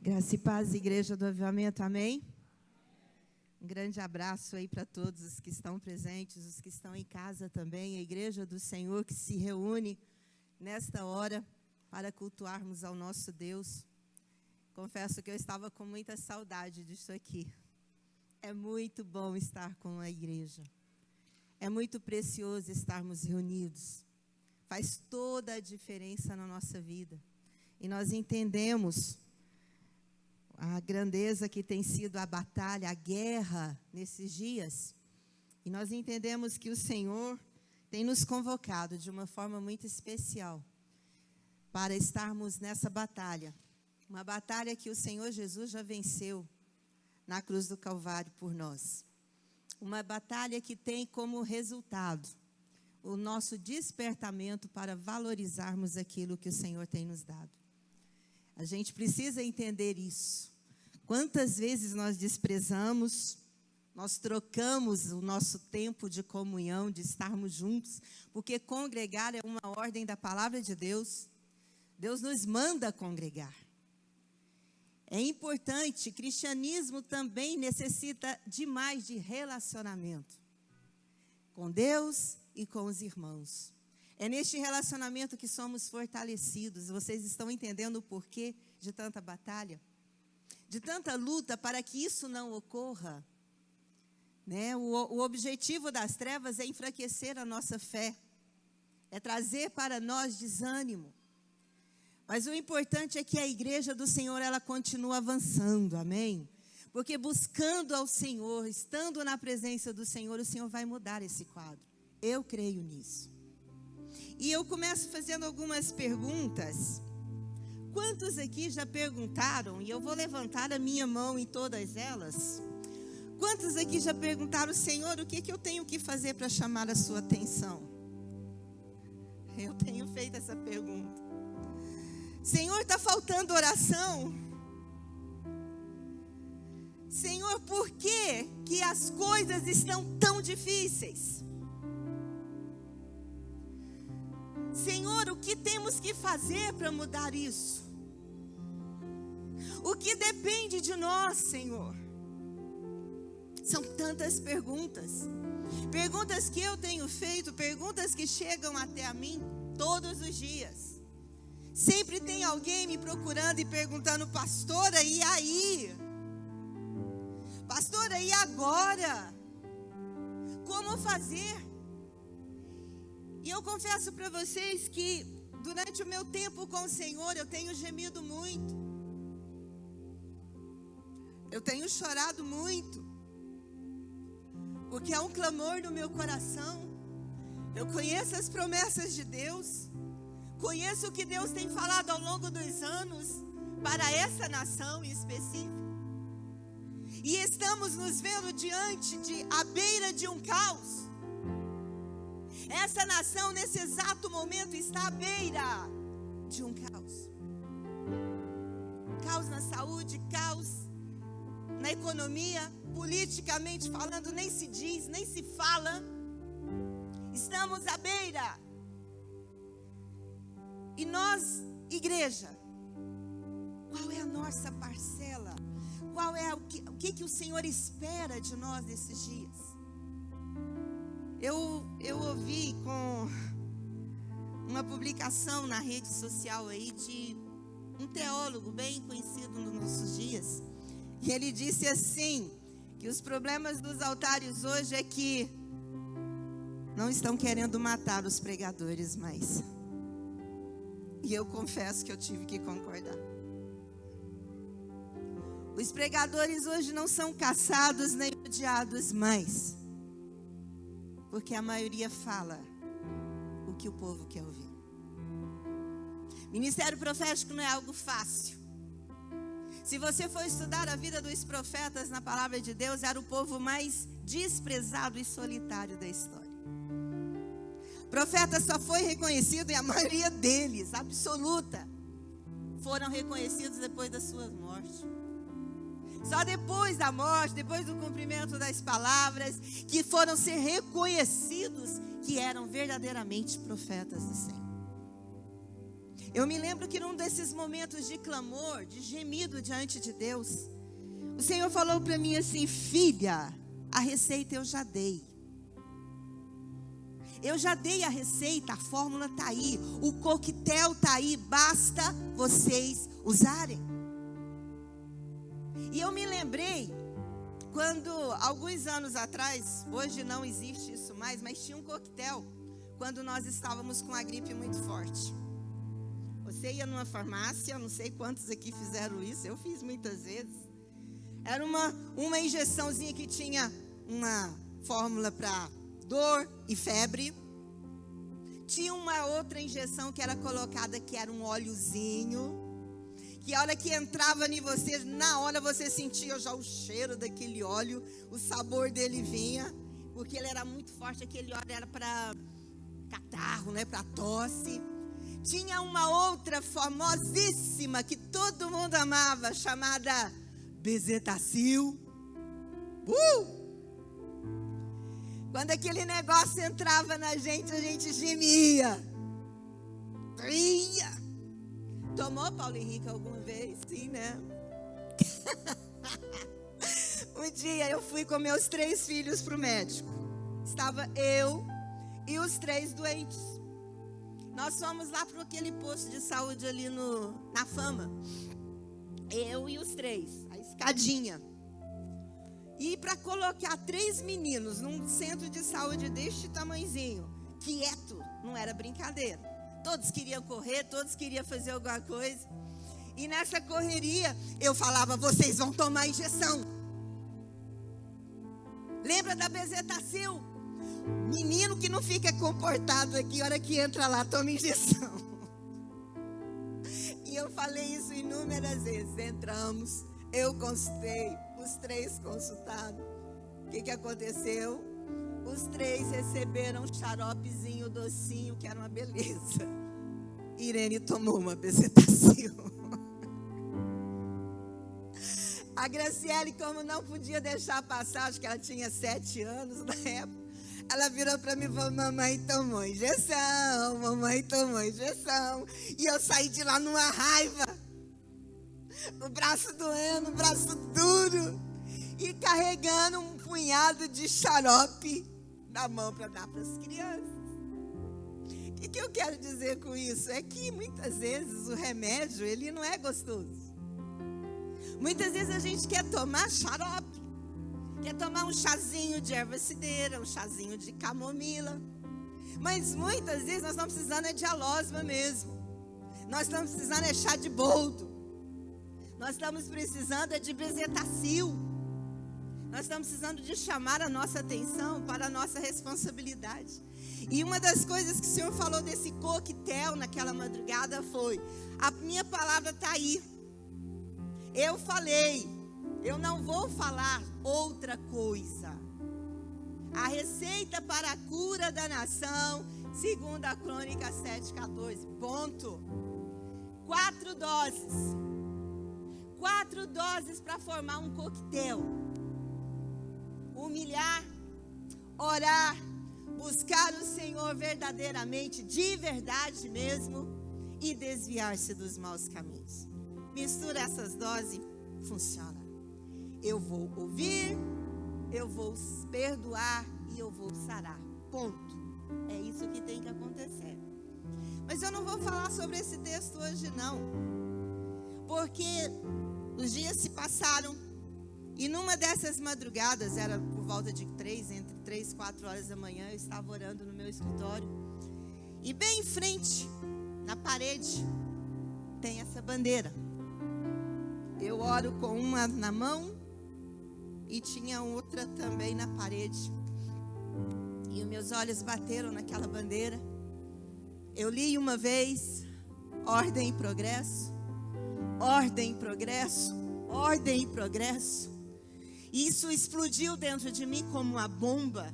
Graça e paz, Igreja do Avivamento, amém? Um grande abraço aí para todos os que estão presentes, os que estão em casa também, a Igreja do Senhor que se reúne nesta hora para cultuarmos ao nosso Deus. Confesso que eu estava com muita saudade disso aqui. É muito bom estar com a igreja. É muito precioso estarmos reunidos. Faz toda a diferença na nossa vida. E nós entendemos a grandeza que tem sido a batalha, a guerra nesses dias. E nós entendemos que o Senhor tem nos convocado de uma forma muito especial para estarmos nessa batalha. Uma batalha que o Senhor Jesus já venceu na cruz do Calvário por nós. Uma batalha que tem como resultado o nosso despertamento para valorizarmos aquilo que o Senhor tem nos dado. A gente precisa entender isso. Quantas vezes nós desprezamos, nós trocamos o nosso tempo de comunhão, de estarmos juntos, porque congregar é uma ordem da palavra de Deus. Deus nos manda congregar. É importante, cristianismo também necessita demais de relacionamento com Deus e com os irmãos. É neste relacionamento que somos fortalecidos. Vocês estão entendendo o porquê de tanta batalha? De tanta luta para que isso não ocorra? Né? O objetivo das trevas é enfraquecer a nossa fé. É trazer para nós desânimo. Mas o importante é que a igreja do Senhor, ela continua avançando, amém? Porque buscando ao Senhor, estando na presença do Senhor, o Senhor vai mudar esse quadro. Eu creio nisso. E eu começo fazendo algumas perguntas. Quantos aqui já perguntaram, e eu vou levantar a minha mão em todas elas. Quantos aqui já perguntaram, Senhor, o que eu tenho que fazer para chamar a sua atenção? Eu tenho feito essa pergunta. Senhor, está faltando oração? Senhor, por que as coisas estão tão difíceis? Senhor, o que temos que fazer para mudar isso? O que depende de nós, Senhor? São tantas perguntas. Perguntas que eu tenho feito, perguntas que chegam até a mim todos os dias. Sempre tem alguém me procurando e perguntando, pastora, e aí? Pastora, e agora? Como fazer? E eu confesso para vocês que durante o meu tempo com o Senhor, eu tenho gemido muito. Eu tenho chorado muito. Porque há um clamor no meu coração. Eu conheço as promessas de Deus. Conheço o que Deus tem falado ao longo dos anos para essa nação em específico. E estamos nos vendo à beira de um caos. Essa nação, nesse exato momento, está à beira de um caos. Caos na saúde, caos na economia, politicamente falando, nem se diz, nem se fala. Estamos à beira. E nós, igreja, qual é a nossa parcela? Qual é o que o Senhor espera de nós nesses dias? Eu ouvi com uma publicação na rede social aí de um teólogo bem conhecido nos nossos dias. E ele disse assim, que os problemas dos altares hoje é que não estão querendo matar os pregadores mais. E eu confesso que eu tive que concordar. Os pregadores hoje não são caçados nem odiados mais. Porque a maioria fala o que o povo quer ouvir. Ministério profético não é algo fácil. Se você for estudar a vida dos profetas na palavra de Deus, era o povo mais desprezado e solitário da história. Profeta só foi reconhecido, e a maioria deles, absoluta, foram reconhecidos depois da sua morte. Só depois da morte, depois do cumprimento das palavras, que foram ser reconhecidos que eram verdadeiramente profetas do Senhor. Eu me lembro que num desses momentos de clamor, de gemido diante de Deus, o Senhor falou para mim assim: filha, a receita eu já dei. Eu já dei a receita, a fórmula está aí, o coquetel está aí, basta vocês usarem. E eu me lembrei, quando, alguns anos atrás, hoje não existe isso mais, mas tinha um coquetel, quando nós estávamos com a gripe muito forte. Você ia numa farmácia, não sei quantos aqui fizeram isso, eu fiz muitas vezes. Era uma injeçãozinha que tinha uma fórmula para dor e febre. Tinha uma outra injeção que era colocada, que era um óleozinho, que a hora que entrava em você, na hora você sentia já o cheiro daquele óleo, o sabor dele vinha, porque ele era muito forte. Aquele óleo era para catarro, né, para tosse. Tinha uma outra famosíssima que todo mundo amava, chamada Bezetacil. Quando aquele negócio entrava na gente, a gente gemia. Ria. Tomou, Paulo Henrique, alguma vez? Sim, né? Um dia eu fui com meus 3 filhos para o médico. Estava eu e os 3 doentes. Nós fomos lá para aquele posto de saúde ali na Fama. Eu e os 3, a escadinha. E para colocar 3 meninos num centro de saúde deste tamanhozinho, quieto, não era brincadeira. Todos queriam correr, todos queriam fazer alguma coisa. E nessa correria, eu falava: vocês vão tomar injeção. Lembra da Bezetacil? Menino que não fica comportado aqui, a hora que entra lá, toma injeção. E eu falei isso inúmeras vezes. Entramos, eu consultei, os 3 consultaram. O que aconteceu? Os 3 receberam um xaropezinho docinho, que era uma beleza. Irene tomou uma Bezetacil. A Graciele, como não podia deixar passar, acho que ela tinha 7 anos na época, ela virou para mim e falou: mamãe tomou injeção, mamãe tomou injeção. E eu saí de lá numa raiva, o braço doendo, o braço duro, e carregando um punhado de xarope na mão para dar para as crianças. O que eu quero dizer com isso? É que muitas vezes o remédio, ele não é gostoso. Muitas vezes a gente quer tomar xarope, quer tomar um chazinho de erva cidreira, um chazinho de camomila. Mas muitas vezes nós estamos precisando de alosma mesmo. Nós estamos precisando de chá de boldo. Nós estamos precisando de Bezetacil. Nós estamos precisando de chamar a nossa atenção para a nossa responsabilidade. E uma das coisas que o Senhor falou desse coquetel naquela madrugada foi: a minha palavra está aí. Eu falei, eu não vou falar outra coisa. A receita para a cura da nação, segundo a Crônica 7,14. Ponto. 4 doses. 4 doses para formar um coquetel. Humilhar, orar, buscar o Senhor verdadeiramente, de verdade mesmo, e desviar-se dos maus caminhos. Mistura essas doses, funciona. Eu vou ouvir, eu vou perdoar e eu vou sarar. Ponto. É isso que tem que acontecer. Mas eu não vou falar sobre esse texto hoje não. Porque os dias se passaram e numa dessas madrugadas, era por volta de entre 3 e 4 horas da manhã, eu estava orando no meu escritório. E bem em frente, na parede, tem essa bandeira. Eu oro com uma na mão e tinha outra também na parede. E os meus olhos bateram naquela bandeira. Eu li uma vez: ordem e progresso, ordem e progresso, ordem e progresso. E isso explodiu dentro de mim como uma bomba.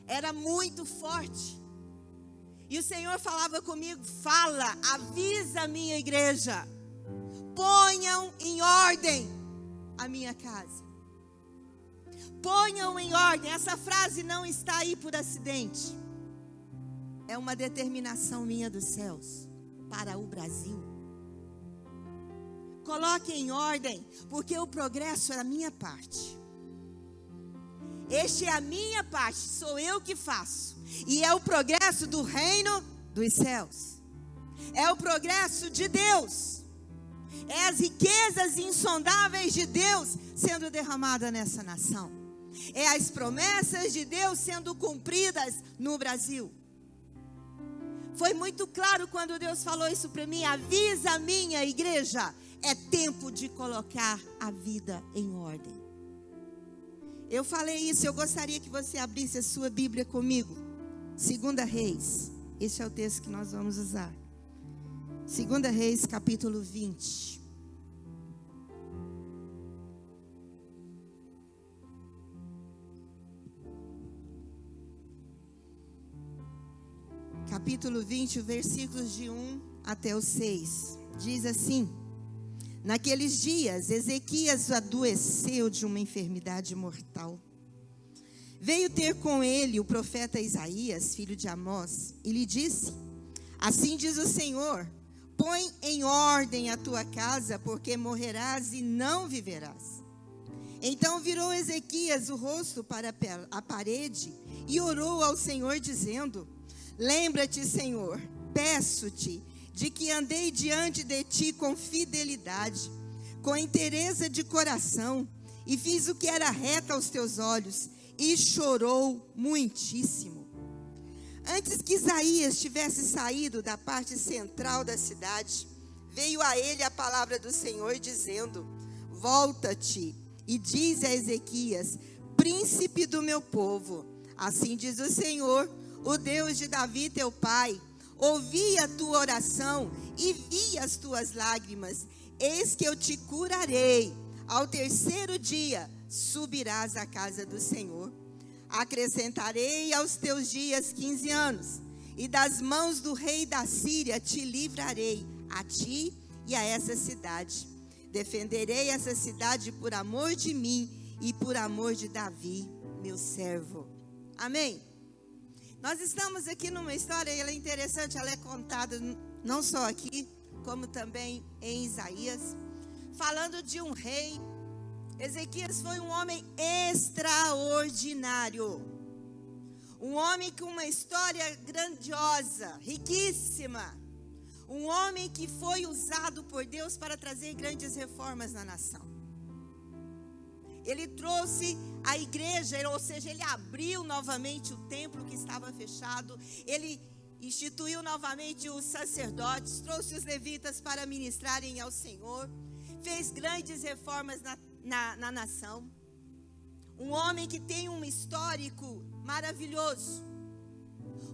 Era muito forte. E o Senhor falava comigo: fala, avisa a minha igreja. Ponham em ordem a minha casa. Ponham em ordem. Essa frase não está aí por acidente. É uma determinação minha dos céus. para o Brasil. Coloque em ordem, porque o progresso é a minha parte. Este é a minha parte, sou eu que faço. E é o progresso do reino dos céus. É o progresso de Deus. É as riquezas insondáveis de Deus sendo derramadas nessa nação. É as promessas de Deus sendo cumpridas no Brasil. Foi muito claro quando Deus falou isso para mim. Avisa a minha igreja. É tempo de colocar a vida em ordem. Eu falei isso, eu gostaria que você abrisse a sua Bíblia comigo. 2 Reis. Esse é o texto que nós vamos usar. 2 Reis, capítulo 20. Capítulo 20, versículos de 1 até o 6. Diz assim: Naqueles dias, Ezequias adoeceu de uma enfermidade mortal. Veio ter com ele o profeta Isaías, filho de Amós, e lhe disse: Assim diz o Senhor, põe em ordem a tua casa, porque morrerás e não viverás. Então virou Ezequias o rosto para a parede e orou ao Senhor, dizendo: Lembra-te, Senhor, peço-te, de que andei diante de ti com fidelidade, com inteireza de coração, e fiz o que era reto aos teus olhos, e chorou muitíssimo. Antes que Isaías tivesse saído da parte central da cidade, veio a ele a palavra do Senhor, dizendo: Volta-te e diz a Ezequias, príncipe do meu povo, assim diz o Senhor, o Deus de Davi teu pai: ouvi a tua oração e vi as tuas lágrimas. Eis que eu te curarei. Ao terceiro dia subirás à casa do Senhor. Acrescentarei aos teus dias 15 anos. E das mãos do rei da Síria te livrarei, a ti e a essa cidade. Defenderei essa cidade por amor de mim e por amor de Davi, meu servo. Amém? Nós estamos aqui numa história, ela é interessante, ela é contada não só aqui, como também em Isaías, falando de um rei. Ezequias foi um homem extraordinário, um homem com uma história grandiosa, riquíssima, um homem que foi usado por Deus para trazer grandes reformas na nação. Ele trouxe a igreja, ou seja, ele abriu novamente o templo que estava fechado. Ele instituiu novamente os sacerdotes, trouxe os levitas para ministrarem ao Senhor. Fez grandes reformas na nação. Um homem que tem um histórico maravilhoso.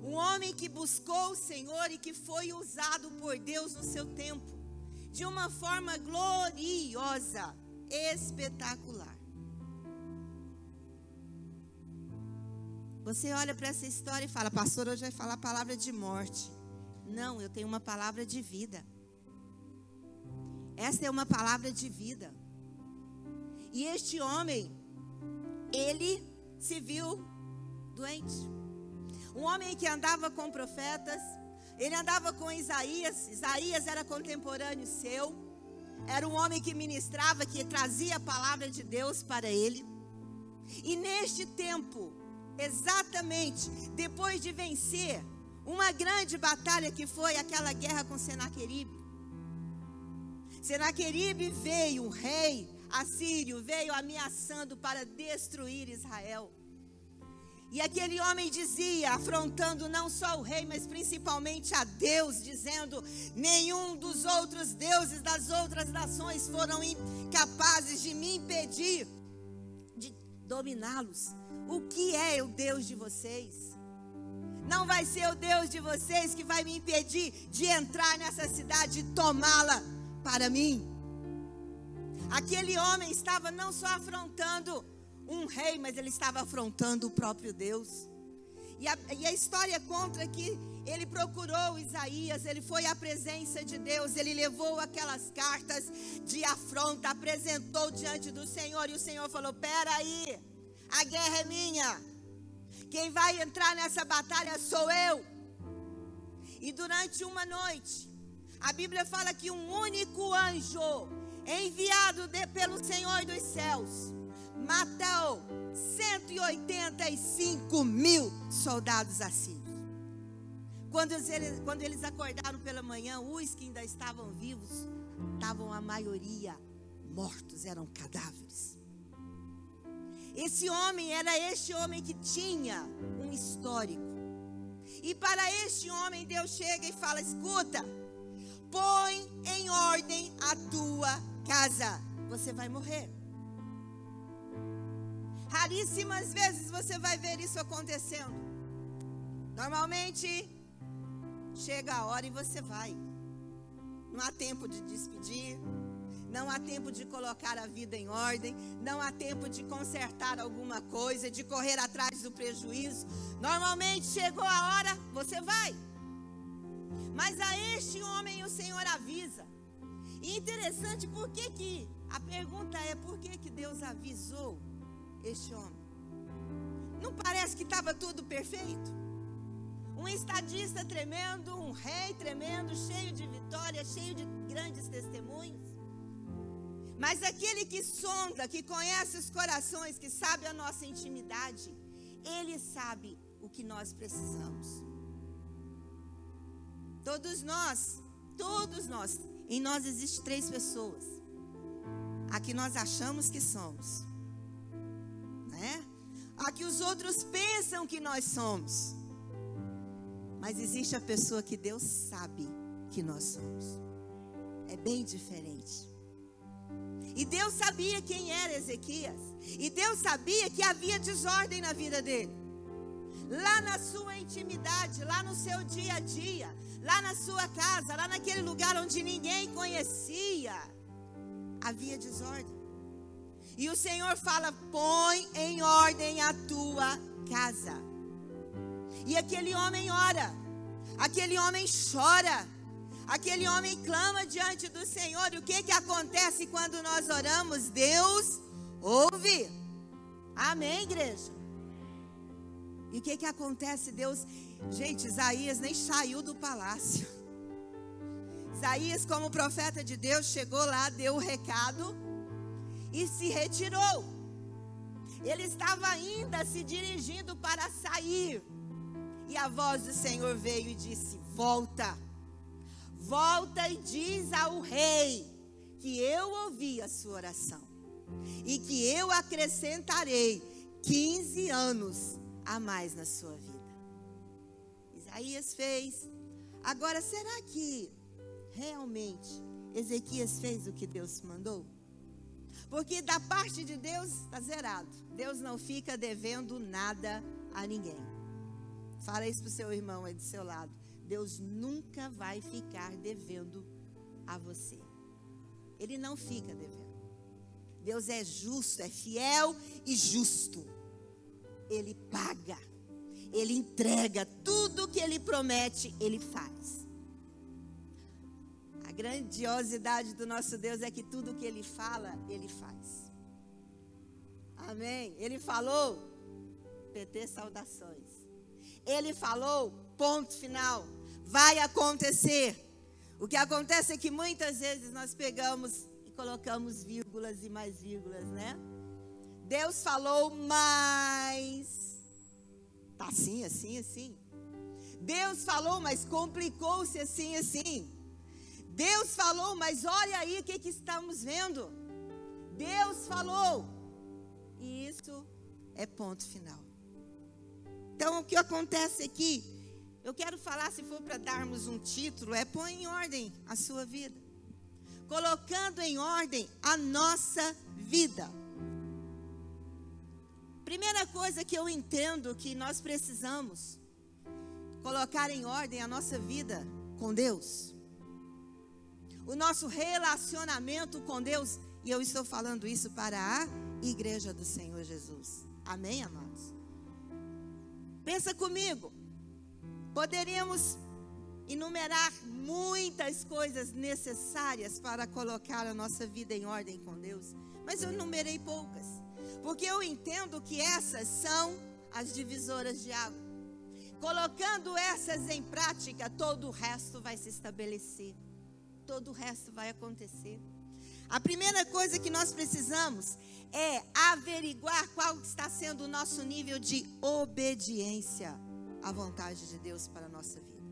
Um homem que buscou o Senhor e que foi usado por Deus no seu tempo. De uma forma gloriosa, espetacular. Você olha para essa história e fala: pastor, hoje vai falar palavra de morte. Não, eu tenho uma palavra de vida. Esta é uma palavra de vida. E este homem, ele se viu doente. Um homem que andava com profetas, ele andava com Isaías. Isaías era contemporâneo seu. Era um homem que ministrava, que trazia a palavra de Deus para ele. E neste tempo, exatamente depois de vencer uma grande batalha que foi aquela guerra com Senaqueribe. Senaqueribe veio, o rei assírio, veio ameaçando para destruir Israel. E aquele homem dizia, afrontando não só o rei, mas principalmente a Deus, dizendo: nenhum dos outros deuses das outras nações foram capazes de me impedir de dominá-los. O que é o Deus de vocês? Não vai ser o Deus de vocês que vai me impedir de entrar nessa cidade e tomá-la para mim. Aquele homem estava não só afrontando um rei, mas ele estava afrontando o próprio Deus. E a história conta que ele procurou Isaías, ele foi à presença de Deus, ele levou aquelas cartas de afronta, apresentou diante do Senhor, e o Senhor falou: peraí, a guerra é minha, quem vai entrar nessa batalha sou eu. E durante uma noite, A Bíblia fala que um único anjo enviado pelo Senhor dos céus matou 185 mil soldados assírios. Quando eles acordaram pela manhã, os que ainda estavam vivos, estavam a maioria mortos, eram cadáveres. Esse homem era este homem que tinha um histórico. E para este homem Deus chega e fala: escuta, põe em ordem a tua casa, você vai morrer. Raríssimas vezes você vai ver isso acontecendo. Normalmente chega a hora e você vai. Não há tempo de despedir, não há tempo de colocar a vida em ordem, não há tempo de consertar alguma coisa, de correr atrás do prejuízo. Normalmente chegou a hora, você vai. Mas a este homem o Senhor avisa. E interessante, a pergunta é: por que Deus avisou este homem? Não parece que estava tudo perfeito? Um estadista tremendo, um rei tremendo, cheio de vitórias, cheio de grandes testemunhos. Mas aquele que sonda, que conhece os corações, que sabe a nossa intimidade, ele sabe o que nós precisamos. Todos nós, em nós existem 3 pessoas. A que nós achamos que somos, né? A que os outros pensam que nós somos. Mas existe a pessoa que Deus sabe que nós somos. É bem diferente. E Deus sabia quem era Ezequias. E Deus sabia que havia desordem na vida dele. Lá na sua intimidade, lá no seu dia a dia, lá na sua casa, lá naquele lugar onde ninguém conhecia, havia desordem. E o Senhor fala: põe em ordem a tua casa. E aquele homem ora, aquele homem chora, aquele homem clama diante do Senhor. E o que acontece quando nós oramos? Deus ouve. Amém, igreja? E o que acontece? Gente, Isaías nem saiu do palácio. Isaías, como profeta de Deus, chegou lá, deu o recado e se retirou. Ele estava ainda se dirigindo para sair. E a voz do Senhor veio e disse: volta. Volta e diz ao rei que eu ouvi a sua oração. E que eu acrescentarei 15 anos a mais na sua vida. Isaías fez. Agora, será que realmente Ezequias fez o que Deus mandou? Porque da parte de Deus está zerado. Deus não fica devendo nada a ninguém. Fala isso para o seu irmão aí do seu lado. Deus nunca vai ficar devendo a você. Ele não fica devendo. Deus é justo, é fiel e justo. Ele paga, Ele entrega tudo que Ele promete, Ele faz. A grandiosidade do nosso Deus é que tudo que Ele fala, Ele faz. Amém? Ele falou, PT saudações. Ele falou, ponto final, vai acontecer. O que acontece é que muitas vezes nós pegamos e colocamos vírgulas e mais vírgulas, né? Deus falou, mas tá assim, assim, assim. Deus falou, mas complicou-se assim, assim. Deus falou, mas olha aí o que estamos vendo. Deus falou. E isso é ponto final. Então, o que acontece aqui, eu quero falar, se for para darmos um título, é põe em ordem a sua vida. Colocando em ordem a nossa vida. Primeira coisa que eu entendo que nós precisamos colocar em ordem a nossa vida com Deus. O nosso relacionamento com Deus. E eu estou falando isso para a Igreja do Senhor Jesus. Amém, amados? Pensa comigo. Poderíamos enumerar muitas coisas necessárias para colocar a nossa vida em ordem com Deus. Mas eu enumerei poucas. Porque eu entendo que essas são as divisoras de água. Colocando essas em prática, todo o resto vai se estabelecer. todo o resto vai acontecer. A primeira coisa que nós precisamos é averiguar qual está sendo o nosso nível de obediência à vontade de Deus para a nossa vida.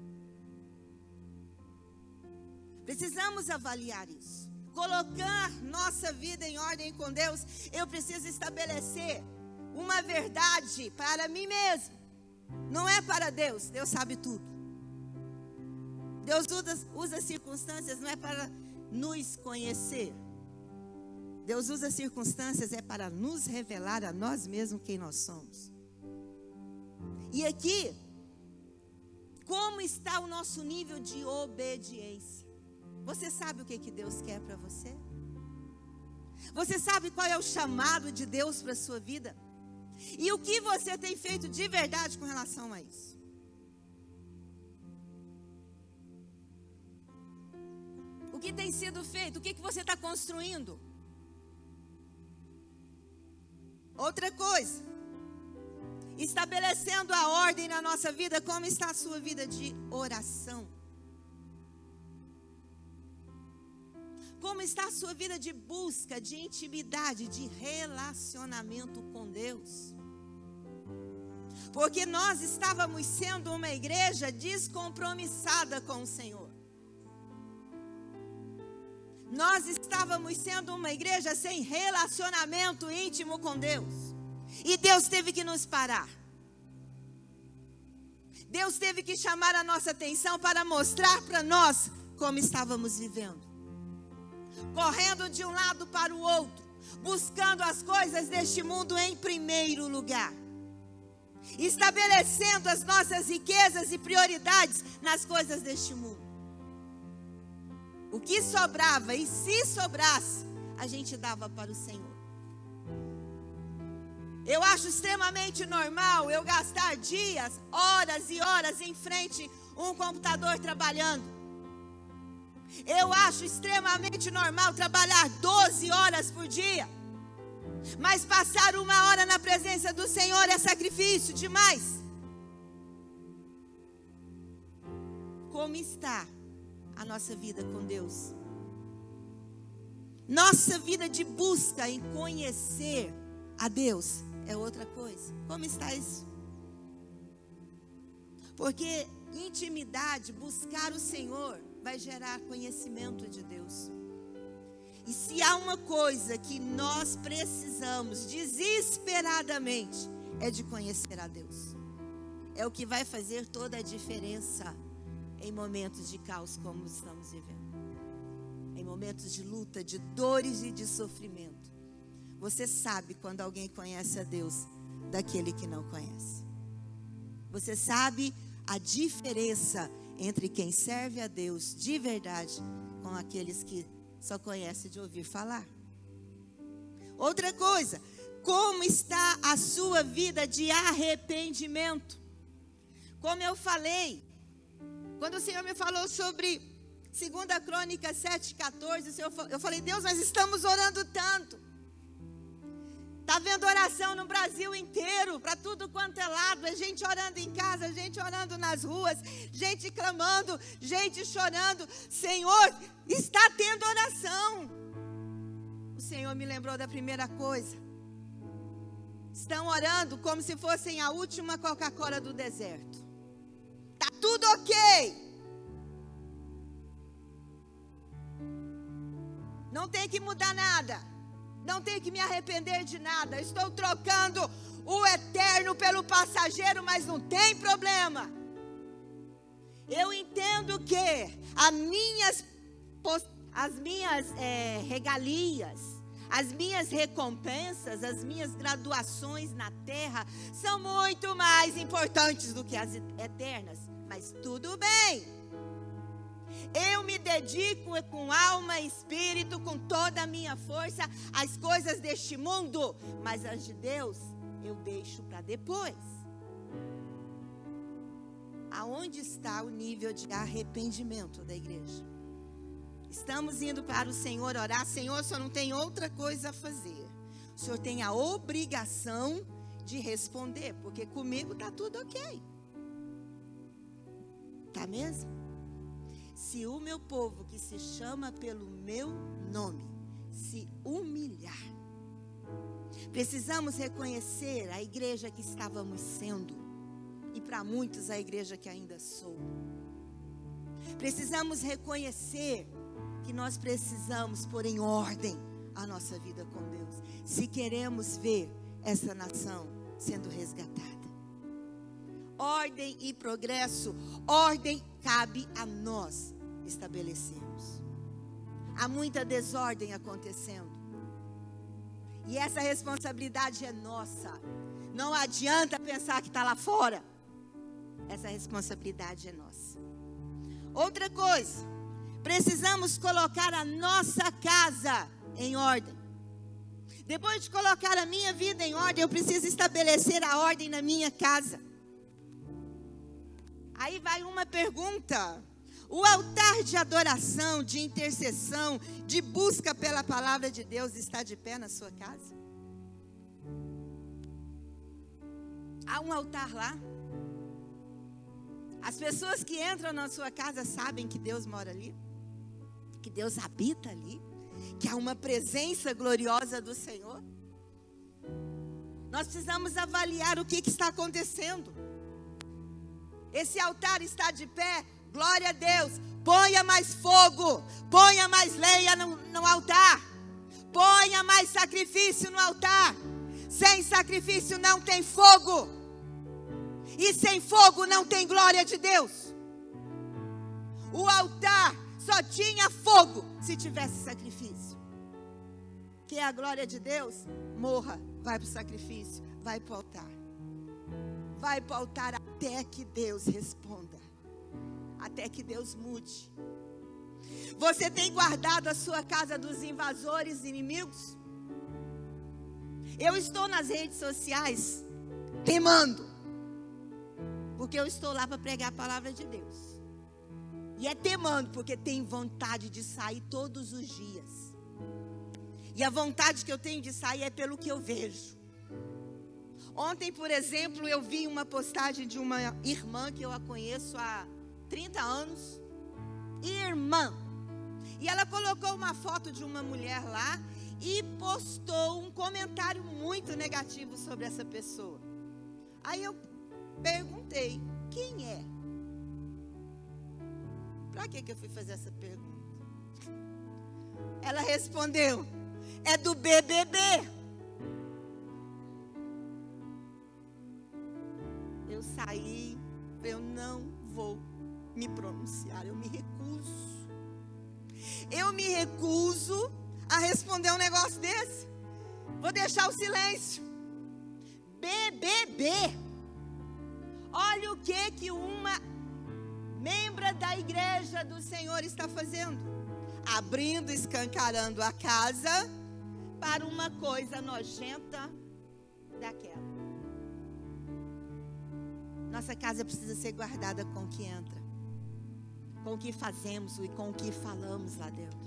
Precisamos avaliar isso. Colocar nossa vida em ordem com Deus. Eu preciso estabelecer uma verdade para mim mesmo. Não é para Deus. Deus sabe tudo. Deus usa circunstâncias não é para nos conhecer. Deus usa circunstâncias é para nos revelar a nós mesmos quem nós somos. E aqui, como está o nosso nível de obediência? Você sabe o que Deus quer para você? Você sabe qual é o chamado de Deus para a sua vida? E o que você tem feito de verdade com relação a isso? O que tem sido feito? O que você está construindo? Outra coisa, estabelecendo a ordem na nossa vida, como está a sua vida de oração? Como está a sua vida de busca, de intimidade, de relacionamento com Deus? Porque nós estávamos sendo uma igreja descompromissada com o Senhor. Nós estávamos sendo uma igreja sem relacionamento íntimo com Deus. E Deus teve que nos parar. Deus teve que chamar a nossa atenção para mostrar para nós como estávamos vivendo. Correndo de um lado para o outro, buscando as coisas deste mundo em primeiro lugar. Estabelecendo as nossas riquezas e prioridades nas coisas deste mundo. O que sobrava, e se sobrasse, a gente dava para o Senhor. Eu acho extremamente normal eu gastar dias, horas e horas em frente a um computador trabalhando. Eu acho extremamente normal trabalhar 12 horas por dia. Mas passar 1 hora na presença do Senhor é sacrifício demais. Como está a nossa vida com Deus? Nossa vida de busca em conhecer a Deus é outra coisa. Como está isso? Porque intimidade, buscar o Senhor, vai gerar conhecimento de Deus. E se há uma coisa que nós precisamos desesperadamente, é de conhecer a Deus. É o que vai fazer toda a diferença em momentos de caos como estamos vivendo. Em momentos de luta, de dores e de sofrimento. Você sabe quando alguém conhece a Deus daquele que não conhece. Você sabe a diferença entre quem serve a Deus de verdade com aqueles que só conhecem de ouvir falar. Outra coisa, como está a sua vida de arrependimento? Como eu falei, quando o Senhor me falou sobre 2 Crônicas 7,14, eu falei, Deus, nós estamos orando tanto. Está vendo oração no Brasil inteiro, para tudo quanto é lado, é gente orando em casa, gente orando nas ruas, gente clamando, gente chorando. Senhor, está tendo oração. O Senhor me lembrou da primeira coisa. Estão orando como se fossem a última Coca-Cola do deserto. Está tudo ok. Não tem que mudar nada. Não tenho que me arrepender de nada. Estou trocando o eterno pelo passageiro, mas não tem problema. Eu entendo que as minhas regalias, as minhas recompensas, as minhas graduações na terra são muito mais importantes do que as eternas. Mas tudo bem. Eu me dedico com alma e espírito, com toda a minha força, às coisas deste mundo. Mas as de Deus, eu deixo para depois. Aonde está o nível de arrependimento da igreja? Estamos indo para o Senhor orar. Senhor, o Senhor não tem outra coisa a fazer. O Senhor tem a obrigação de responder, porque comigo está tudo ok. Tá mesmo? se o meu povo, que se chama pelo meu nome, se humilhar. Precisamos reconhecer a igreja que estávamos sendo, e para muitos a igreja que ainda sou. Precisamos reconhecer que nós precisamos pôr em ordem a nossa vida com Deus, se queremos ver essa nação sendo resgatada. Ordem e progresso, ordem cabe a nós estabelecermos. Há muita desordem acontecendo, e essa responsabilidade é nossa. Não adianta pensar que está lá fora, essa responsabilidade é nossa. Outra coisa, precisamos colocar a nossa casa em ordem. Depois de colocar a minha vida em ordem, eu preciso estabelecer a ordem na minha casa. Aí vai uma pergunta: o altar de adoração, de intercessão, de busca pela palavra de Deus está de pé na sua casa? Há um altar lá? As pessoas que entram na sua casa sabem que Deus mora ali, que Deus habita ali, que há uma presença gloriosa do Senhor? Nós precisamos avaliar o que está acontecendo. Esse altar está de pé? Glória a Deus. Ponha mais fogo, ponha mais lenha no altar, ponha mais sacrifício no altar. Sem sacrifício não tem fogo, e sem fogo não tem glória de Deus. O altar só tinha fogo se tivesse sacrifício. Que é a glória de Deus? Morra, vai para o sacrifício, vai para o altar. Vai para o altar até que Deus responda, até que Deus mude. Você tem guardado a sua casa dos invasores inimigos? Eu estou nas redes sociais temando, porque eu estou lá para pregar a palavra de Deus. E é temando, porque tenho vontade de sair todos os dias. E a vontade que eu tenho de sair é pelo que eu vejo. Ontem, por exemplo, eu vi uma postagem de uma irmã que eu a conheço há 30 anos. Irmã. E ela colocou uma foto de uma mulher lá e postou um comentário muito negativo sobre essa pessoa. Aí eu perguntei: quem é? Para que eu fui fazer essa pergunta? Ela respondeu: é do BBB. Eu saí, eu não vou me pronunciar, eu me recuso. Eu me recuso a responder um negócio desse. Vou deixar o silêncio. BBB. Olha o que uma membra da igreja do Senhor está fazendo. Abrindo, escancarando a casa para uma coisa nojenta daquela. Nossa casa precisa ser guardada com o que entra, com o que fazemos e com o que falamos lá dentro.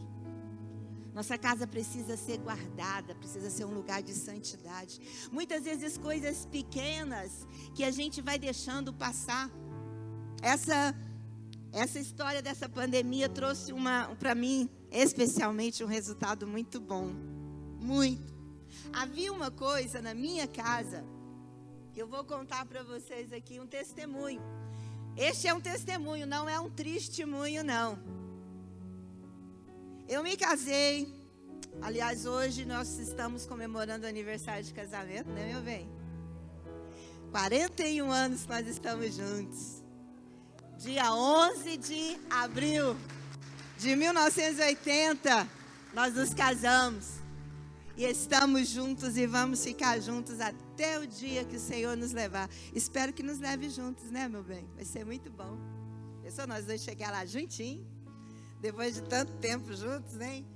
Nossa casa precisa ser guardada, precisa ser um lugar de santidade. Muitas vezes coisas pequenas que a gente vai deixando passar. Essa história dessa pandemia trouxe para mim, especialmente, um resultado muito bom. Muito. Havia uma coisa na minha casa que eu vou contar para vocês aqui, um testemunho. Este é um testemunho, não é um testemunho, não. Eu me casei. Aliás, hoje nós estamos comemorando o aniversário de casamento, né, meu bem? 41 anos nós estamos juntos. Dia 11 de abril de 1980, nós nos casamos. E estamos juntos e vamos ficar juntos até o dia que o Senhor nos levar. Espero que nos leve juntos, né, meu bem? Vai ser muito bom. Pensou nós dois chegar lá juntinho, depois de tanto tempo juntos, hein?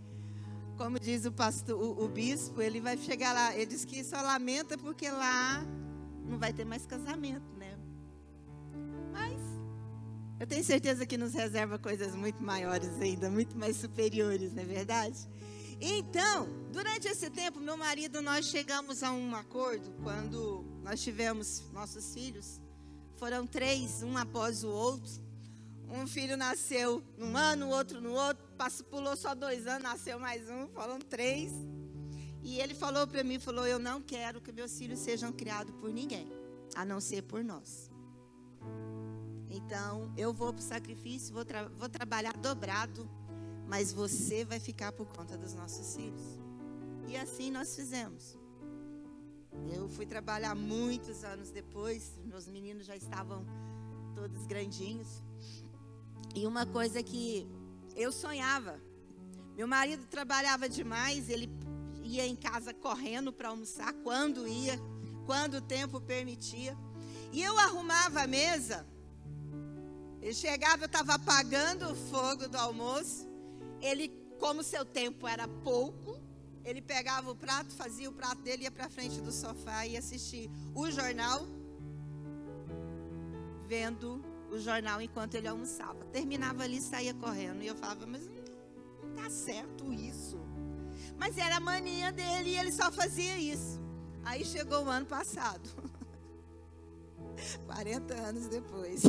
Como diz o pastor, o bispo, ele vai chegar lá. Ele diz que só lamenta porque lá não vai ter mais casamento, né? Mas eu tenho certeza que nos reserva coisas muito maiores ainda, muito mais superiores, não é verdade? Então, durante esse tempo, meu marido, nós chegamos a um acordo quando nós tivemos nossos filhos. Foram 3, um após o outro. Um filho nasceu num ano, o outro no outro, pulou só 2 anos, nasceu mais um, foram 3. E ele falou para mim, eu não quero que meus filhos sejam criados por ninguém, a não ser por nós. Então, eu vou para o sacrifício, vou trabalhar dobrado, mas você vai ficar por conta dos nossos filhos. E assim nós fizemos. Eu fui trabalhar muitos anos depois, meus meninos já estavam todos grandinhos. E uma coisa que eu sonhava, meu marido trabalhava demais, ele ia em casa correndo para almoçar, quando o tempo permitia. E eu arrumava a mesa, ele chegava, eu estava apagando o fogo do almoço, ele, como seu tempo era pouco, ele pegava o prato, fazia o prato dele, ia para frente do sofá e assistia o jornal, vendo o jornal enquanto ele almoçava. Terminava ali e saía correndo. E eu falava, mas não está certo isso. Mas era a mania dele e ele só fazia isso. Aí chegou o ano passado. 40 anos depois.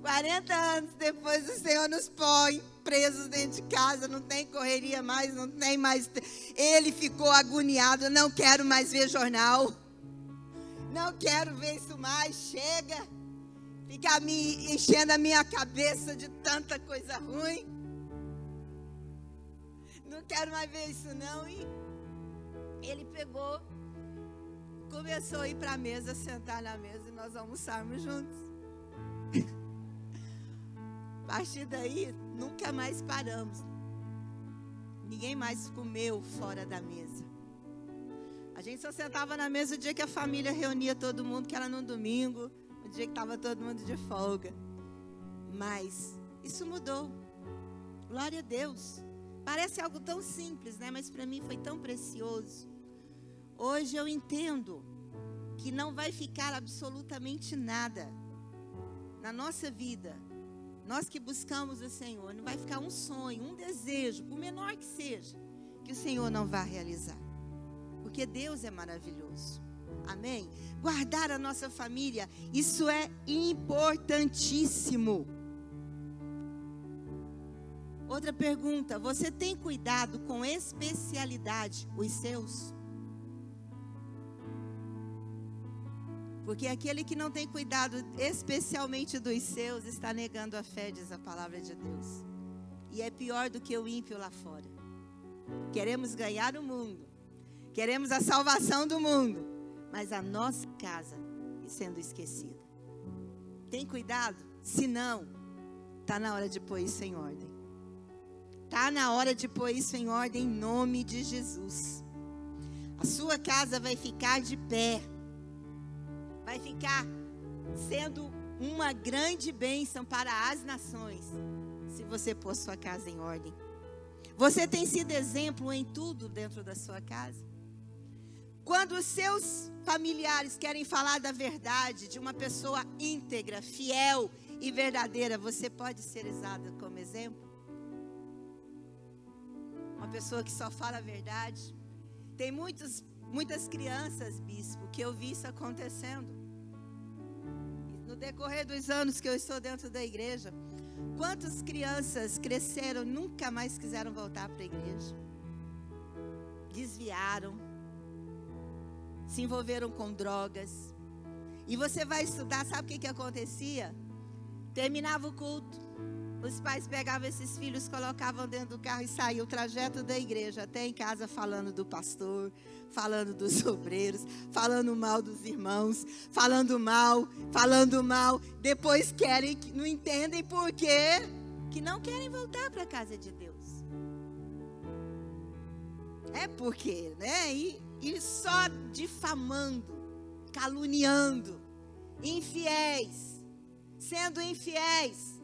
40 anos depois o Senhor nos põe presos dentro de casa, não tem correria mais, não tem mais. Ele ficou agoniado, não quero mais ver jornal. Não quero ver isso mais, chega. Ficar me enchendo a minha cabeça de tanta coisa ruim. Não quero mais ver isso não. E ele pegou, começou a ir para a mesa, sentar na mesa e nós almoçarmos juntos. A partir daí, nunca mais paramos. Ninguém mais comeu fora da mesa. A gente só sentava na mesa o dia que a família reunia todo mundo, que era no domingo, o dia que estava todo mundo de folga. Mas isso mudou. Glória a Deus. Parece algo tão simples, né? Mas para mim foi tão precioso. Hoje eu entendo que não vai ficar absolutamente nada na nossa vida. Nós que buscamos o Senhor, não vai ficar um sonho, um desejo, por menor que seja, que o Senhor não vai realizar. Porque Deus é maravilhoso. Amém? Guardar a nossa família, isso é importantíssimo. Outra pergunta, você tem cuidado com especialidade os seus? Porque aquele que não tem cuidado especialmente dos seus, está negando a fé, diz a palavra de Deus. E é pior do que o ímpio lá fora. Queremos ganhar o mundo. Queremos a salvação do mundo, mas a nossa casa sendo esquecida. Tem cuidado? Se não, está na hora de pôr isso em ordem. Está na hora de pôr isso em ordem em nome de Jesus. A sua casa vai ficar de pé. Vai ficar sendo uma grande bênção para as nações, se você pôr sua casa em ordem. Você tem sido exemplo em tudo dentro da sua casa? Quando os seus familiares querem falar da verdade, de uma pessoa íntegra, fiel e verdadeira, você pode ser usada como exemplo? Uma pessoa que só fala a verdade. Tem muitas crianças, bispo, que eu vi isso acontecendo. No decorrer dos anos que eu estou dentro da igreja, quantas crianças cresceram, nunca mais quiseram voltar para a igreja? Desviaram. Se envolveram com drogas. E você vai estudar, sabe o que acontecia? Terminava o culto, os pais pegavam esses filhos, colocavam dentro do carro e saíam o trajeto da igreja até em casa falando do pastor, falando dos obreiros, falando mal dos irmãos, falando mal. Depois não entendem por quê, que não querem voltar para a casa de Deus. É porque, né? E só difamando, caluniando, infiéis, sendo infiéis.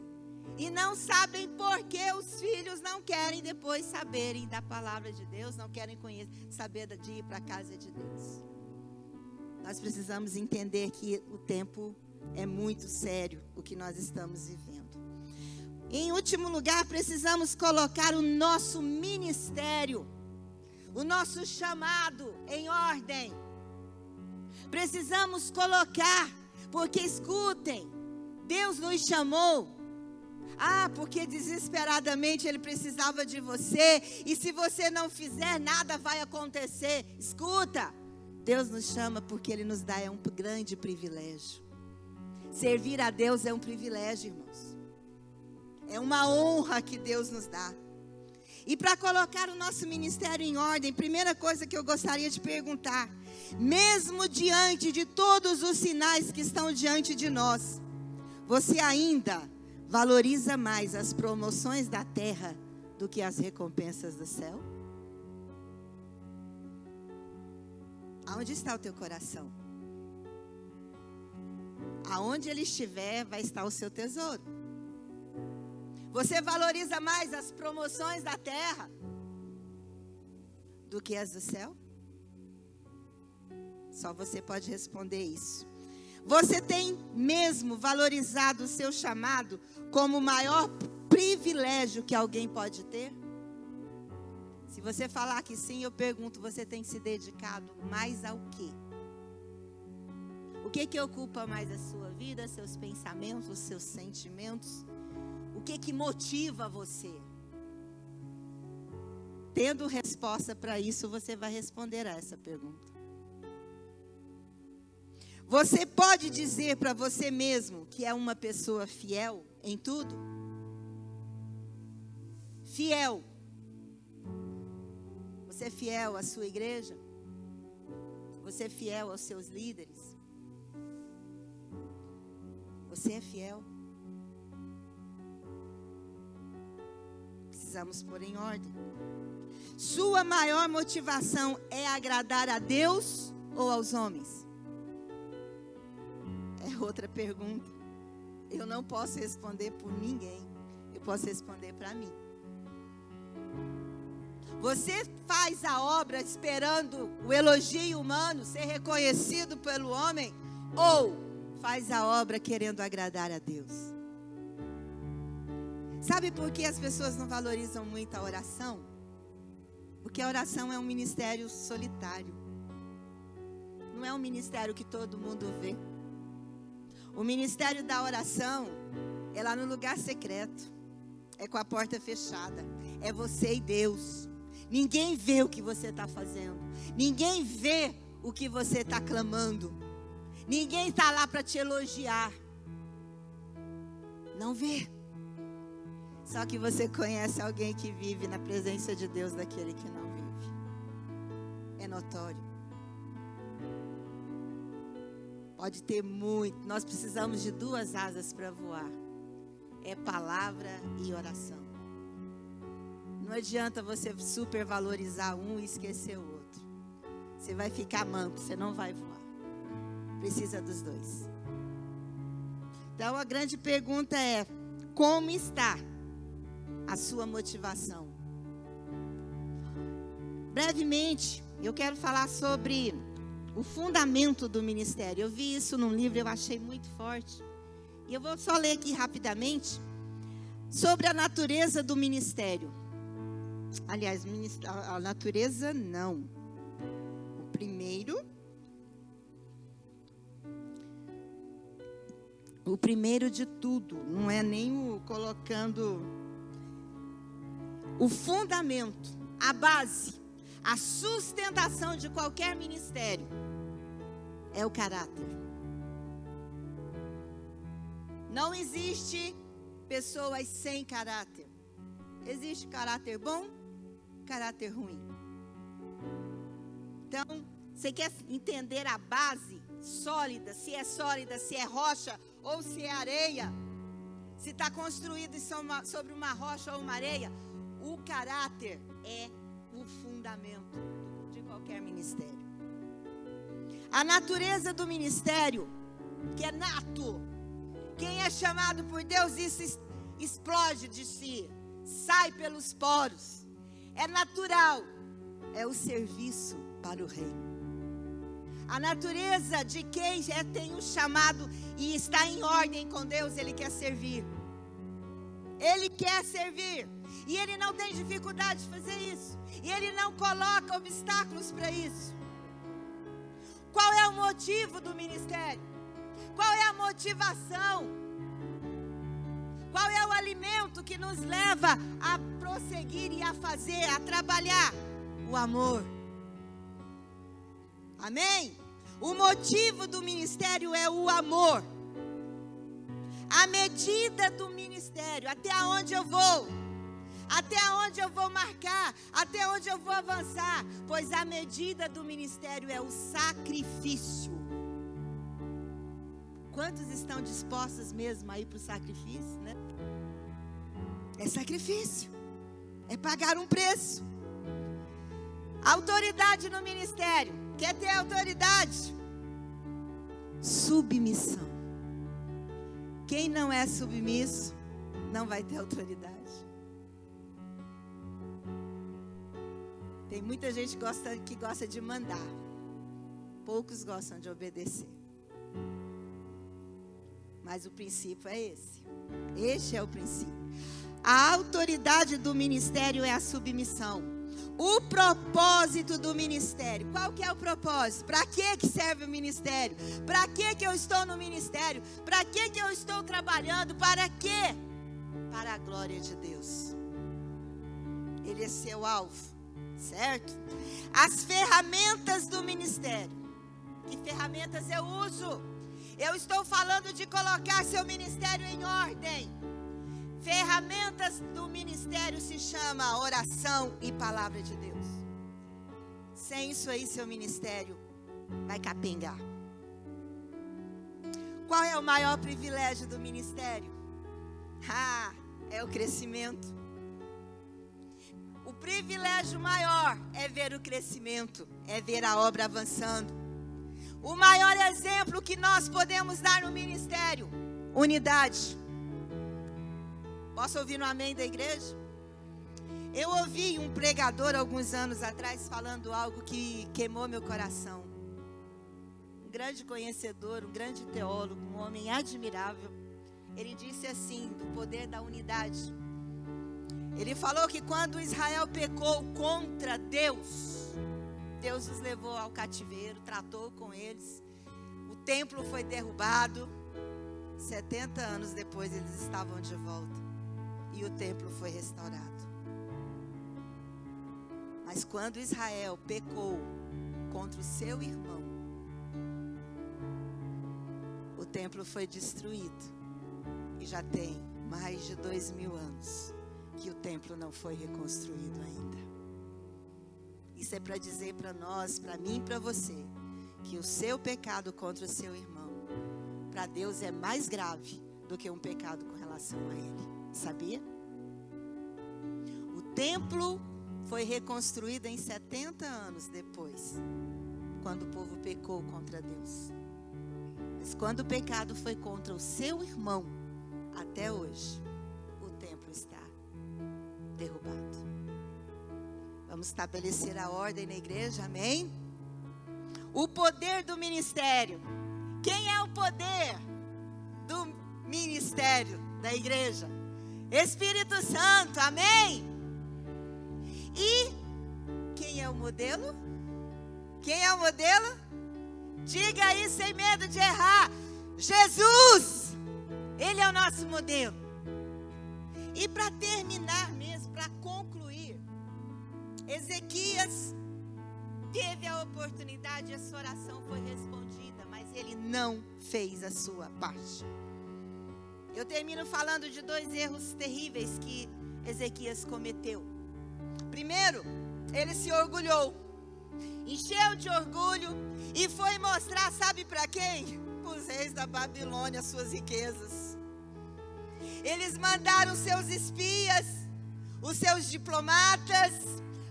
E não sabem por que os filhos não querem depois saberem da palavra de Deus, não querem saber de ir para a casa de Deus. Nós precisamos entender que o tempo é muito sério, o que nós estamos vivendo. Em último lugar, precisamos colocar o nosso ministério, o nosso chamado em ordem. Precisamos colocar, porque escutem, Deus nos chamou, porque desesperadamente Ele precisava de você, e se você não fizer, nada vai acontecer. Escuta, Deus nos chama porque Ele nos dá um grande privilégio. Servir a Deus é um privilégio, irmãos. É uma honra que Deus nos dá. E para colocar o nosso ministério em ordem, primeira coisa que eu gostaria de perguntar: mesmo diante de todos os sinais que estão diante de nós, você ainda valoriza mais as promoções da terra do que as recompensas do céu? Aonde está o teu coração? Aonde ele estiver, vai estar o seu tesouro. Você valoriza mais as promoções da terra do que as do céu? Só você pode responder isso. Você tem mesmo valorizado o seu chamado como o maior privilégio que alguém pode ter? Se você falar que sim, eu pergunto: você tem se dedicado mais ao quê? O que ocupa mais a sua vida, seus pensamentos, os seus sentimentos? O que motiva você? Tendo resposta para isso, você vai responder a essa pergunta. Você pode dizer para você mesmo que é uma pessoa fiel em tudo? Fiel. Você é fiel à sua igreja? Você é fiel aos seus líderes? Você é fiel? Precisamos pôr em ordem. Sua maior motivação é agradar a Deus ou aos homens? É outra pergunta. Eu não posso responder por ninguém. Eu posso responder para mim. Você faz a obra esperando o elogio humano, ser reconhecido pelo homem, ou faz a obra querendo agradar a Deus? Sabe por que as pessoas não valorizam muito a oração? Porque a oração é um ministério solitário. Não é um ministério que todo mundo vê. O ministério da oração é lá no lugar secreto. É com a porta fechada. É você e Deus. Ninguém vê o que você está fazendo. Ninguém vê o que você está clamando. Ninguém está lá para te elogiar. Não vê. Só que você conhece alguém que vive na presença de Deus daquele que não vive. É notório. Pode ter muito. Nós precisamos de 2 asas para voar. É palavra e oração. Não adianta você supervalorizar um e esquecer o outro. Você vai ficar manco, você não vai voar. Precisa dos 2. Então a grande pergunta é: como está a sua motivação? Brevemente, eu quero falar sobre o fundamento do ministério. Eu vi isso num livro, eu achei muito forte. E eu vou só ler aqui rapidamente sobre a natureza do ministério. Aliás, a natureza não. O primeiro de tudo, não é nem o colocando o fundamento, a base, a sustentação de qualquer ministério é o caráter. Não existe pessoas sem caráter. Existe caráter bom, caráter ruim. Então, você quer entender a base sólida, se é rocha ou se é areia, se está construído sobre uma rocha ou uma areia, o caráter é o fundamento de qualquer ministério. A natureza do ministério, que é nato, quem é chamado por Deus, isso explode de si, sai pelos poros, é natural, é o serviço para o reino. A natureza de quem tem um chamado e está em ordem com Deus, ele quer servir. Ele quer servir. E ele não tem dificuldade de fazer isso. E ele não coloca obstáculos para isso. Qual é o motivo do ministério? Qual é a motivação? Qual é o alimento que nos leva a prosseguir e a fazer, a trabalhar? O amor. Amém? O motivo do ministério é o amor. A medida do ministério, até onde eu vou, até onde eu vou marcar, até onde eu vou avançar, pois a medida do ministério é o sacrifício. Quantos estão dispostos mesmo a ir para o sacrifício, né? É sacrifício, é pagar um preço. Autoridade no ministério, quer ter autoridade? Submissão. Quem não é submisso, não vai ter autoridade. Tem muita gente que gosta de mandar. Poucos gostam de obedecer. Mas o princípio é esse. Este é o princípio. A autoridade do ministério é a submissão. O propósito do ministério. Qual que é o propósito? Para que serve o ministério? Para que eu estou no ministério? Para que eu estou trabalhando? Para quê? Para a glória de Deus. Ele é seu alvo. Certo? As ferramentas do ministério. Que ferramentas eu uso? Eu estou falando de colocar seu ministério em ordem. Ferramentas do ministério se chama oração e palavra de Deus. Sem isso aí, seu ministério vai capengar. Qual é o maior privilégio do ministério? É o crescimento. O privilégio maior é ver o crescimento, é ver a obra avançando. O maior exemplo que nós podemos dar no ministério, unidade. Posso ouvir no amém da igreja? Eu ouvi um pregador alguns anos atrás falando algo que queimou meu coração. Um grande conhecedor, um grande teólogo, um homem admirável. Ele disse assim, do poder da unidade. Ele falou que quando Israel pecou contra Deus, Deus os levou ao cativeiro, tratou com eles. O templo foi derrubado. 70 anos depois eles estavam de volta. E o templo foi restaurado. Mas quando Israel pecou contra o seu irmão, o templo foi destruído. E já tem mais de 2000 anos que o templo não foi reconstruído ainda. Isso é para dizer para nós, para mim e para você, que o seu pecado contra o seu irmão, para Deus é mais grave do que um pecado com relação a ele. Sabia? O templo foi reconstruído em 70 anos depois, quando o povo pecou contra Deus. Mas quando o pecado foi contra o seu irmão, até hoje, o templo está derrubado. Vamos estabelecer a ordem na igreja, amém? O poder do ministério. Quem é o poder do ministério da igreja? Espírito Santo, amém? E quem é o modelo? Quem é o modelo? Diga aí sem medo de errar. Jesus! Ele é o nosso modelo. E para terminar mesmo, para concluir, Ezequias teve a oportunidade, a sua oração foi respondida, mas ele não fez a sua parte. Eu termino falando de 2 erros terríveis que Ezequias cometeu. Primeiro, ele se orgulhou, encheu de orgulho e foi mostrar, sabe para quem? Os reis da Babilônia, suas riquezas. Eles mandaram seus espias, os seus diplomatas,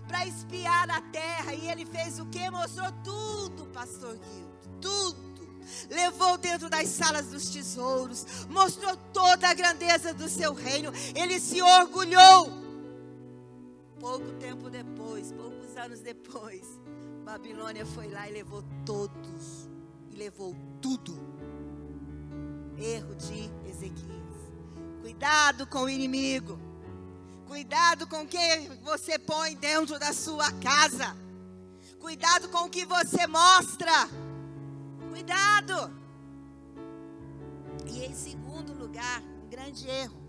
para espiar a terra. E ele fez o quê? Mostrou tudo, pastor Guildo, tudo. Levou dentro das salas dos tesouros, mostrou toda a grandeza do seu reino. Ele se orgulhou. Pouco tempo depois, poucos anos depois, Babilônia foi lá e levou todos, e levou tudo. Erro de Ezequias. Cuidado com o inimigo. Cuidado com o que você põe dentro da sua casa. Cuidado com o que você mostra. Cuidado. E em segundo lugar, um grande erro.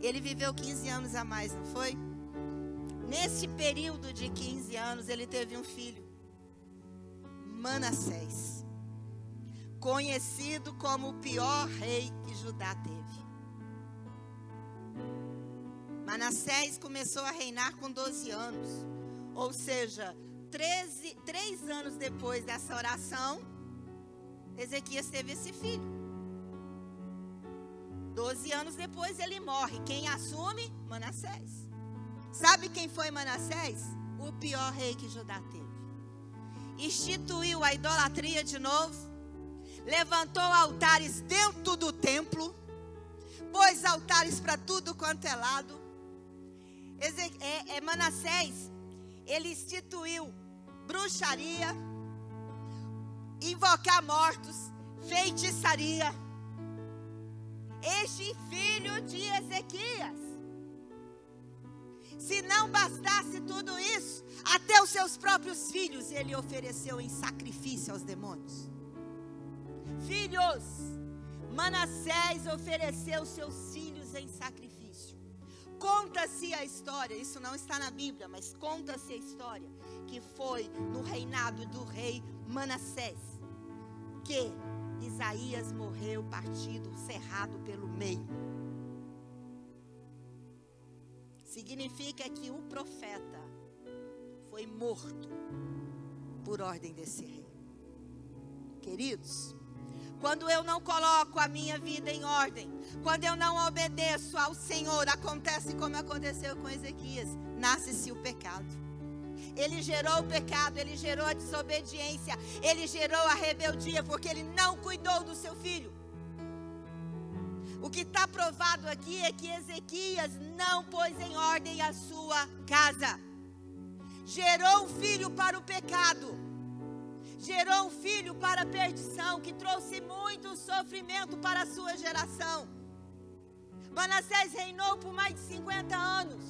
Ele viveu 15 anos a mais, não foi? Nesse período de 15 anos, ele teve um filho, Manassés, conhecido como o pior rei que Judá teve. Manassés começou a reinar com 12 anos, ou seja, 3 anos depois dessa oração, Ezequias teve esse filho. 12 anos depois ele morre. Quem assume? Manassés. Sabe quem foi Manassés? O pior rei que Judá teve. Instituiu a idolatria de novo, levantou altares dentro do templo, pôs altares para tudo quanto é lado. Manassés, ele instituiu bruxaria, invocar mortos, feitiçaria. Este filho de Ezequias. Se não bastasse tudo isso, até os seus próprios filhos ele ofereceu em sacrifício aos demônios. Filhos, Manassés ofereceu seus filhos em sacrifício. Conta-se a história, isso não está na Bíblia, mas conta-se a história, que foi no reinado do rei Manassés, que Isaías morreu partido, cerrado pelo meio. Significa que o profeta foi morto por ordem desse rei. Queridos, quando eu não coloco a minha vida em ordem, quando eu não obedeço ao Senhor, acontece como aconteceu com Ezequias, nasce-se o pecado. Ele gerou o pecado, ele gerou a desobediência, ele gerou a rebeldia, porque ele não cuidou do seu filho. O que está provado aqui é que Ezequias não pôs em ordem a sua casa. Gerou um filho para o pecado. Gerou um filho para a perdição, que trouxe muito sofrimento para a sua geração. Manassés reinou por mais de 50 anos.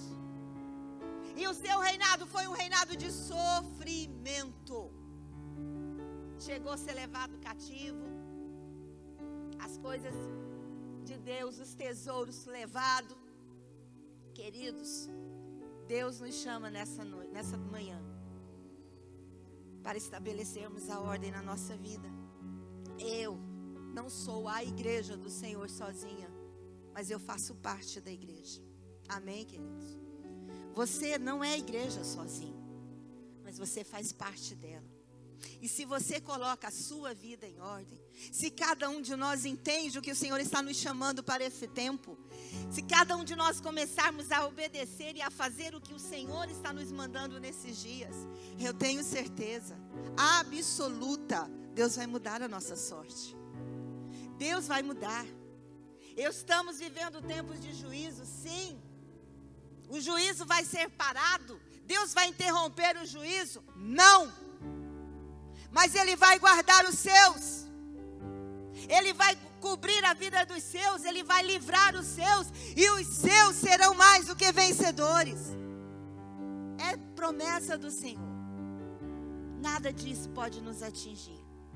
E o seu reinado foi um reinado de sofrimento. Chegou a ser levado cativo. As coisas de Deus, os tesouros levados. Queridos, Deus nos chama nessa manhã para estabelecermos a ordem na nossa vida. Eu não sou a igreja do Senhor sozinha, mas eu faço parte da igreja. Amém, queridos? Você não é a igreja sozinho, mas você faz parte dela. E se você coloca a sua vida em ordem, se cada um de nós entende o que o Senhor está nos chamando para esse tempo, se cada um de nós começarmos a obedecer e a fazer o que o Senhor está nos mandando nesses dias, eu tenho certeza absoluta, Deus vai mudar a nossa sorte. Deus vai mudar. Estamos vivendo tempos de juízo, sim. O juízo vai ser parado? Deus vai interromper o juízo? Não. Mas Ele vai guardar os seus. Ele vai cobrir a vida dos seus. Ele vai livrar os seus. E os seus serão mais do que vencedores. É promessa do Senhor. Nada disso pode nos atingir.